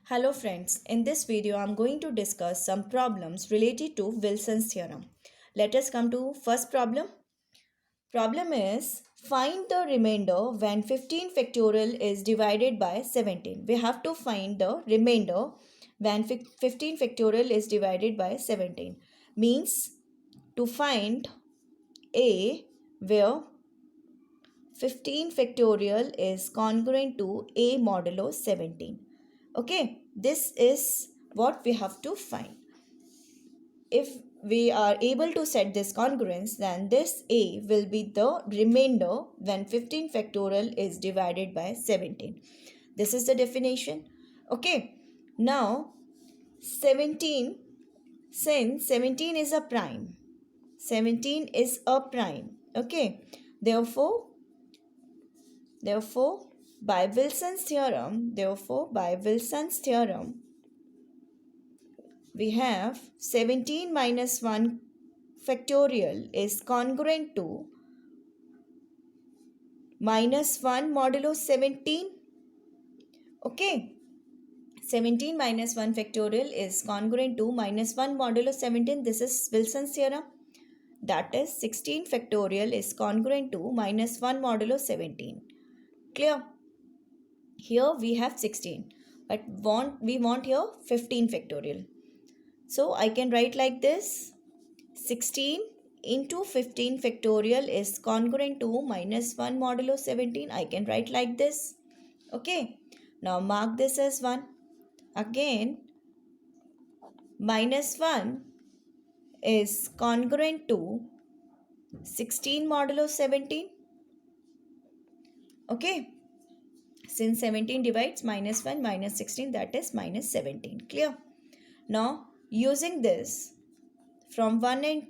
Hello friends, in this video I am going to discuss some problems related to Wilson's theorem. Let us come to first problem. Problem is find the remainder when 15 factorial is divided by 17. We have to find the remainder when 15 factorial is divided by 17. Means to find A where 15 factorial is congruent to A modulo 17. Okay, this is what we have to find. If we are able to set this congruence, then this A will be the remainder when 15 factorial is divided by 17. This is the definition. Okay, now 17, since 17 is a prime, 17 is a prime. Okay, therefore by Wilson's theorem, we have 17 minus 1 factorial is congruent to minus 1 modulo 17. Okay. 17 minus 1 factorial is congruent to minus 1 modulo 17. This is Wilson's theorem. That is 16 factorial is congruent to minus 1 modulo 17. Clear? Here we have 16. But we want here 15 factorial. So I can write like this. 16 into 15 factorial is congruent to minus 1 modulo 17. I can write like this. Okay. Now mark this as 1. Again, minus 1 is congruent to 16 modulo 17. Okay. Since 17 divides minus 1 minus 16, that is minus 17. Clear? Now, using this from 1 and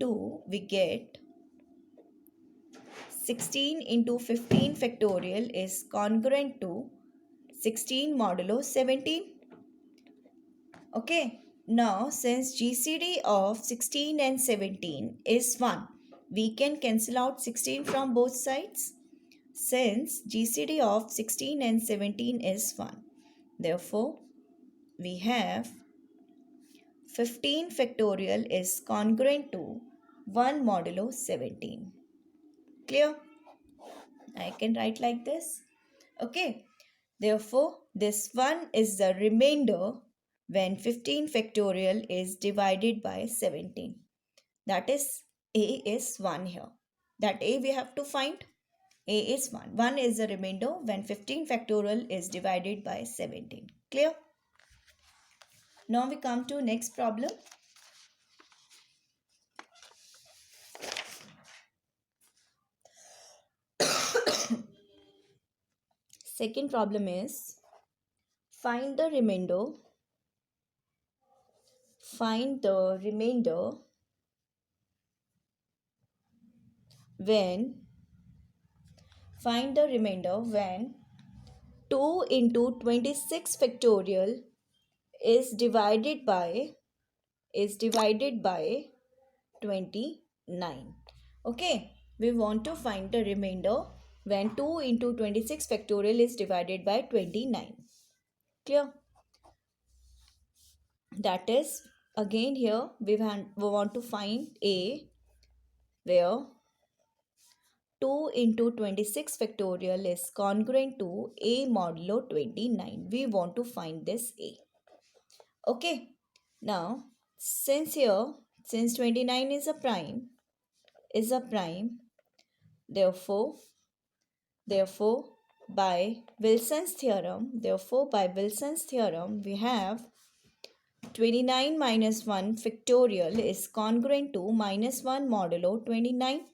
2, we get 16 into 15 factorial is congruent to 16 modulo 17. Okay. Now, since GCD of 16 and 17 is 1, we can cancel out 16 from both sides. Since GCD of 16 and 17 is 1. Therefore, we have 15 factorial is congruent to 1 modulo 17. Clear? I can write like this. Okay. Therefore, this 1 is the remainder when 15 factorial is divided by 17. That is A is 1 here. That A we have to find. A is 1. 1 is the remainder when 15 factorial is divided by 17. Clear? Now we come to next problem. Second problem is find the remainder when 2 into 26 factorial is divided by 29. Okay, we want to find the remainder when 2 into 26 factorial is divided by 29. Clear? That is, again here we want to find A where 2 into 26 factorial is congruent to A modulo 29. We want to find this A. Okay. Now, since 29 is a prime, therefore, by Wilson's theorem, we have 29 minus 1 factorial is congruent to minus 1 modulo 29.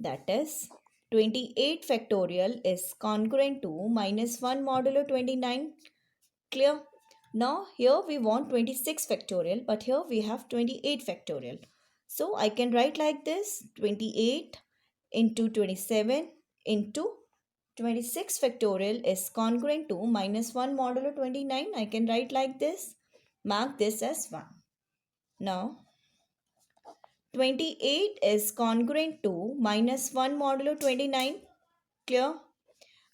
That is 28 factorial is congruent to minus 1 modulo 29. Clear? Now here we want 26 factorial, but here we have 28 factorial. So I can write like this: 28 into 27 into 26 factorial is congruent to minus 1 modulo 29. I can write like this. Mark this as 1. Now 28 is congruent to minus 1 modulo 29. Clear?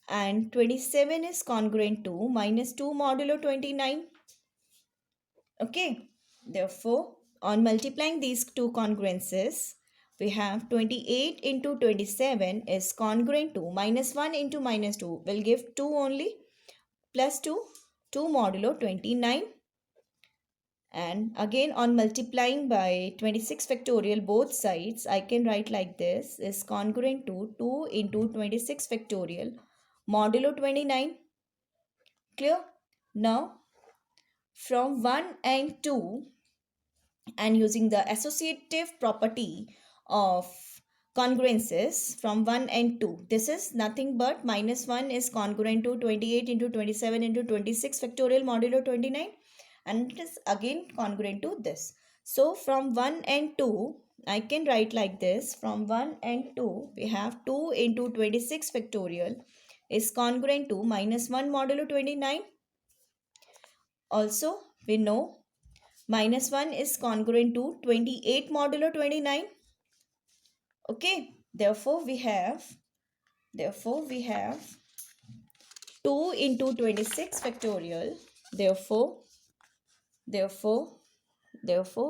and 27 is congruent to minus 2 modulo 29. Okay, therefore, on multiplying these two congruences, we have 28 into 27 is congruent to minus 1 into minus 2 will give 2 only, plus 2, 2 modulo 29. And again on multiplying by 26 factorial both sides, I can write like this is congruent to 2 into 26 factorial modulo 29. Clear? Now from 1 and 2, and using the associative property of congruences from 1 and 2, this is nothing but minus 1 is congruent to 28 into 27 into 26 factorial modulo 29, and it is again congruent to this. So from 1 and 2, I can write like this. From 1 and 2, we have 2 into 26 factorial is congruent to minus 1 modulo 29. Also, we know minus 1 is congruent to 28 modulo 29. Okay, therefore we have 2 into 26 factorial. Therefore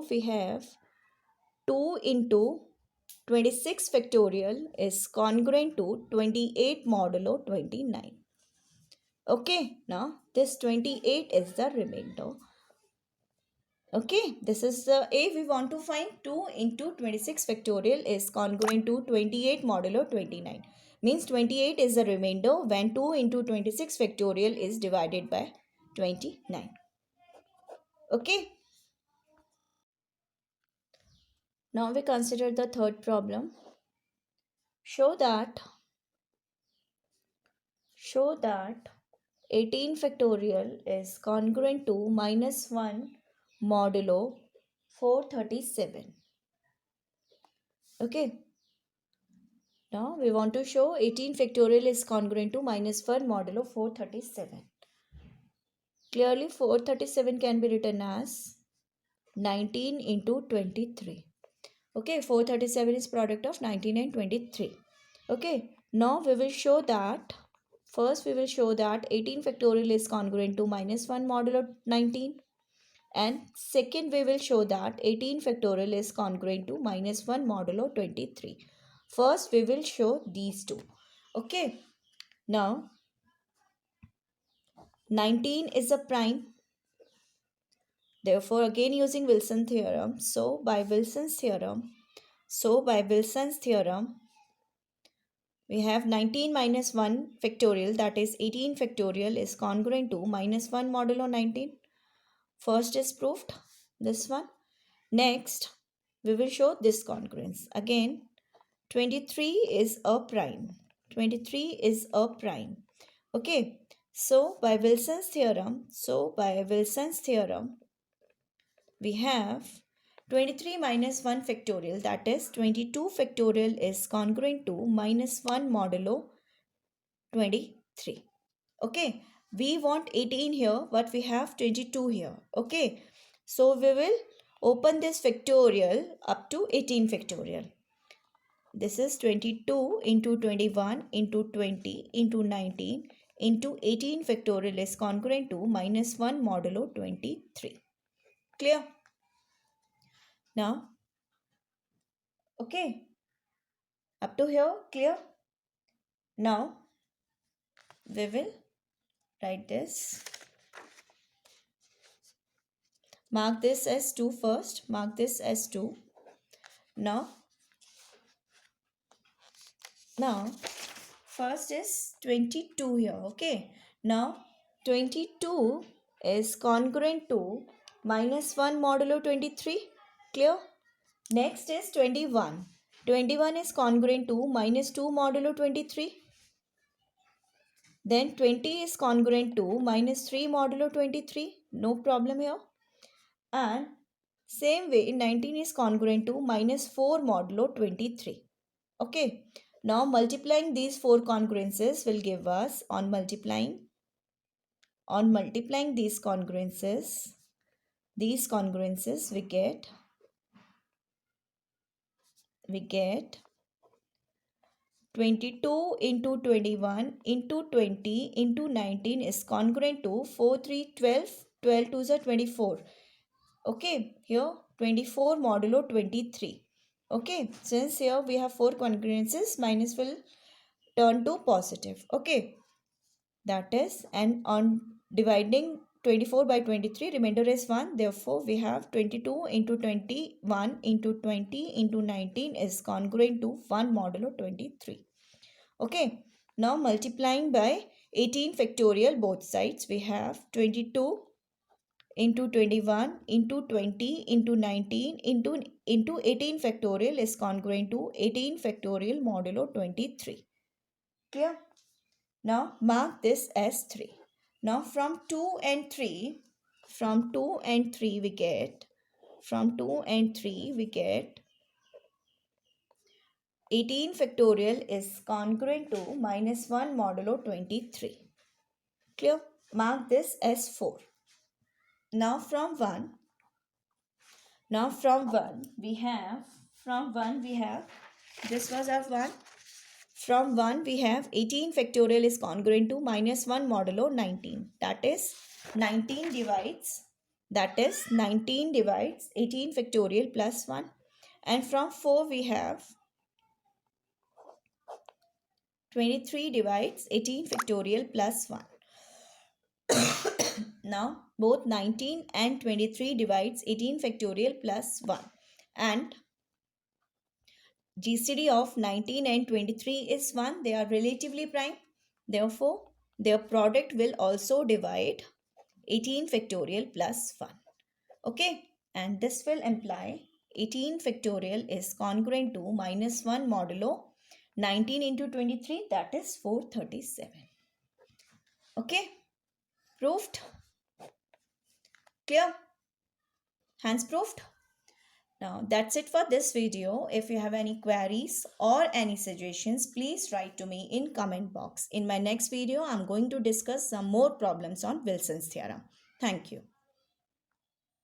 we have 2 into 26 factorial is congruent to 28 modulo 29. Okay, now this 28 is the remainder. Okay, this is the A. We want to find 2 into 26 factorial is congruent to 28 modulo 29. Means 28 is the remainder when 2 into 26 factorial is divided by 29. Okay. Now we consider the third problem. Show that 18 factorial is congruent to minus 1 modulo 437. Okay. Now we want to show 18 factorial is congruent to minus 1 modulo 437. Clearly 437 can be written as 19 into 23. Okay, 437 is product of 19 and 23. Okay, now we will show that, first we will show that 18 factorial is congruent to minus 1 modulo 19. And second we will show that 18 factorial is congruent to minus 1 modulo 23. First we will show these two. Okay, now 19 is a prime. Therefore again using Wilson theorem. So by Wilson's theorem, we have 19 minus 1 factorial, that is 18 factorial is congruent to minus 1 modulo 19. First is proved, this one. Next we will show this congruence. Again 23 is a prime. 23 is a prime. Okay. So by Wilson's theorem, we have 23 minus 1 factorial, that is 22 factorial is congruent to minus 1 modulo 23. Okay. We want 18 here, but we have 22 here. Okay. So we will open this factorial up to 18 factorial. This is 22 into 21 into 20 into 19 into 18 factorial is congruent to minus 1 modulo 23. Clear? Now, okay. Up to here, clear? Now, we will write this. Mark this as 2 first. Mark this as 2. Now, first is 22 here. Okay. Now, 22 is congruent to minus 1 modulo 23. Clear? Next is 21. 21 is congruent to minus 2 modulo 23. Then 20 is congruent to minus 3 modulo 23. No problem here. And same way 19 is congruent to minus 4 modulo 23. Okay. Now multiplying these four congruences will give us, on multiplying these congruences we get 22 into 21 into 20 into 19 is congruent to 4, 3, 12. 12 2s are 24. Okay, here 24 modulo 23. Okay, since here we have 4 congruences, minus will turn to positive. Okay, that is, and on dividing 24 by 23, remainder is 1. Therefore, we have 22 into 21 into 20 into 19 is congruent to 1 modulo 23. Okay, now multiplying by 18 factorial both sides, we have 22 into 21 into 20 into 19 into 18 factorial is congruent to 18 factorial modulo 23. Clear? Now mark this as 3. Now from 2 and 3, from 2 and 3 we get, from 2 and 3 we get 18 factorial is congruent to minus 1 modulo 23. Clear? Mark this as 4. Now from 1 we have, this was our 1. From 1 we have 18 factorial is congruent to minus 1 modulo 19. That is 19 divides 18 factorial plus 1. And from 4 we have 23 divides 18 factorial plus 1. Now both 19 and 23 divides 18 factorial plus 1. And GCD of 19 and 23 is 1. They are relatively prime. Therefore, their product will also divide 18 factorial plus 1. Okay. And this will imply 18 factorial is congruent to minus 1 modulo 19 into 23. That is 437. Okay. Proved? Clear? Hence proved? Now that's it for this video. If you have any queries or any suggestions, please write to me in comment box. In my next video, I'm going to discuss some more problems on Wilson's theorem. Thank you.